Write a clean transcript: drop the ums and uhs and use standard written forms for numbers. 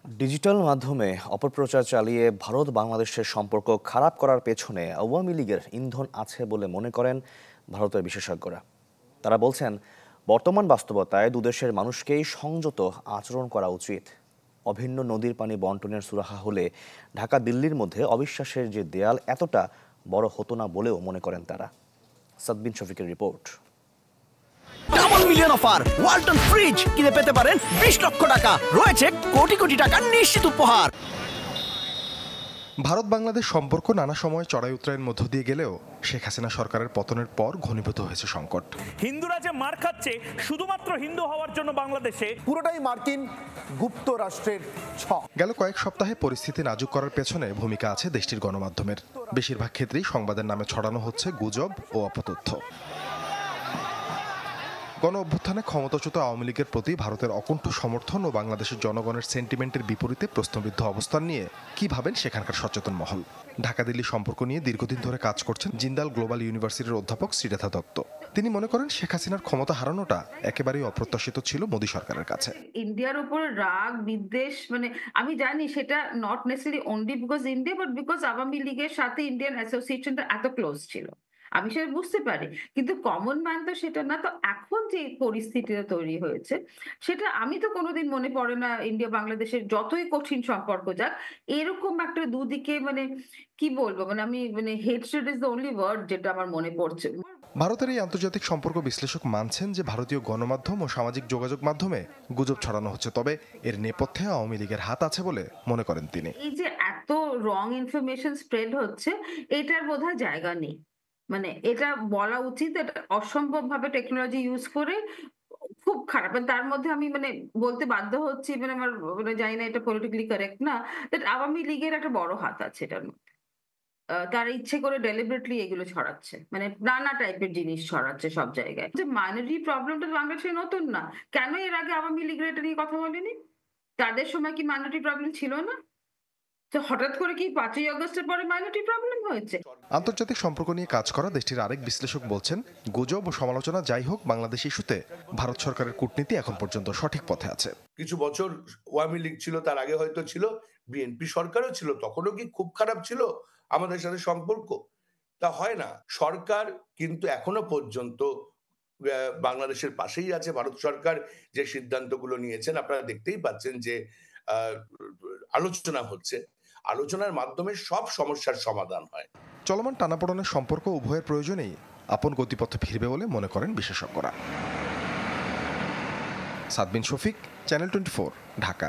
Digital মাধ্যমে অপপ্রচার চালিয়ে ভারত বাংলাদেশের সম্পর্ক খারাপ করার পেছনে আওয়ামী লীগের ইন্ধন আছে বলে মনে করেন ভারতের বিশেষজ্ঞরা। তারা বলছেন, বর্তমান বাস্তবতায় দুদেশের মানুষকেই সংযত আচরণ করা উচিত। অভিন্ন নদীর পানি বন্টনের সুরাহা হলে ঢাকা দিল্লির মধ্যে অবিশ্বাসের যে দেয়াল এতটা বড় হতো না বলেও মনে করেন তারা। সাদবিন শফিকের report. Double million offer Walton fridge কিনে পেতে পারেন 20 লক্ষ টাকা, রয়েছে কোটি কোটি টাকার নিশ্চিত উপহার। ভারত বাংলাদেশ সম্পর্ক নানা সময় চড়াই উতরাইয়ের মধ্য দিয়ে গেলেও শেখ হাসিনা সরকারের পতনের পর ঘনীভূত হয়েছে সংকট। হিন্দুরা যে মার খাচ্ছে শুধুমাত্র হিন্দু হওয়ার জন্য বাংলাদেশে, পুরোটাই মার্কিন গুপ্ত রাষ্ট্রের ছক। গেল কয়েক সপ্তাহে পরিস্থিতি নাজুক করার পেছনে ভূমিকা আছে দেশটির গণমাধ্যমের। বেশিরভাগ ক্ষেত্রেই সংবাদের নামে ছড়ানো হচ্ছে গুজব ও অপতথ্য। গণ অভ্যুত্থানে ক্ষমতাচ্যুত আওয়ামী লীগের প্রতি ভারতের অকুণ্ঠ সমর্থন ও বাংলাদেশের জনগণের সেন্টিমেন্টের বিপরীতে প্রশ্নবিদ্ধ অবস্থান নিয়ে কি ভাবেন সেখানকার সচেতন মহল। ঢাকা দিল্লি সম্পর্ক নিয়ে দীর্ঘদিন ধরে কাজ করছেন জিন্দাল গ্লোবাল ইউনিভার্সিটির অধ্যাপক শ্রীরেখা দত্ত। তিনি মনে করেন, শেখ হাসিনার ক্ষমতা হারানোটা একেবারেই অপ্রত্যাশিত ছিল মোদী সরকারের কাছে। ইন্ডিয়ার উপর রাগ বিদ্বেষ, আমি জানি সেটা not necessary only because India, but because Awami লীগের সাথে ইন্ডিয়ান অ্যাসোসিয়েশনটা এত ক্লোজ ছিল, আমি সেটা বুঝতে পারি। কিন্তু কমন ম্যান তো সেটা না। তো এখন যে পরিস্থিতিটা তৈরি হয়েছে, সেটা আমি তো কোনোদিন মনে পড়ে না ইন্ডিয়া বাংলাদেশের যতই কঠিন সম্পর্ক যাক, এরকম একটা দুদিকে কি বলবো, আমি hatred is the only word যেটা আমার মনে পড়ছে। ভারতের এই আন্তর্জাতিক সম্পর্ক বিশ্লেষক মানছেন যে ভারতীয় গণমাধ্যম ও সামাজিক যোগাযোগ মাধ্যমে গুজব ছড়ানো হচ্ছে, তবে এর নেপথ্যে আওয়ামী লীগের হাত আছে বলে মনে করেন তিনি। এই যে এত রং ইনফরমেশন স্প্রেড হচ্ছে, এটার বোধহয় জায়গা নেই। এটা বলা উচিত, এটা অসম্ভব ভাবে টেকনোলজি ইউজ করে খুব খারাপ। তার মধ্যে আমি বলতে বাধ্য হচ্ছি, আমার জানি না এটা পলিটিক্যালি কারেক্ট না, দ্যাট আওয়ামী লীগের একটা বড় হাত আছে এটার মধ্যে। তারা ইচ্ছে করে ডেলিবারেটলি এগুলো ছড়াচ্ছে, নানা টাইপের জিনিস ছড়াচ্ছে সব জায়গায়। যে মাইনরিটি প্রবলেমটা বাংলাদেশে নতুন না, কেন এর আগে আওয়ামী লীগের এটা নিয়ে কথা বলেনি? তাদের সময় কি মাইনরিটি প্রবলেম ছিল না? হঠাৎ করে কি 5ই আগস্টের পরে মাইনরিটি প্রবলেম হয়েছে? আন্তর্জাতিক সম্পর্ক নিয়ে কাজ করা দেশটির আরেক বিশ্লেষক বলছেন, গুজব ও সমালোচনা যাই হোক, বাংলাদেশ ইস্যুতে ভারত সরকারের কূটনীতি এখন পর্যন্ত সঠিক পথে আছে। কিছু বছর আওয়ামী লীগ ছিল, তার আগে হয়তো ছিল বিএনপি সরকারও ছিল, তখনও কি খুব খারাপ ছিল আমাদের সাথে সম্পর্ক? তা হয় না। সরকার কিন্তু এখনো পর্যন্ত বাংলাদেশের পাশেই আছে। ভারত সরকার যে সিদ্ধান্তগুলো নিয়েছেন, আপনারা দেখতেই পাচ্ছেন যে আলোচনা হচ্ছে, আলোচনার মাধ্যমে সব সমস্যার সমাধান হয়। চলমান টানাপোড়েনের সম্পর্ক উভয়ের প্রয়োজনেই আপন গতিপথে ফিরবে বলে মনে করেন বিশেষজ্ঞরা। সাদবিন শফিক, চ্যানেল 24, ঢাকা।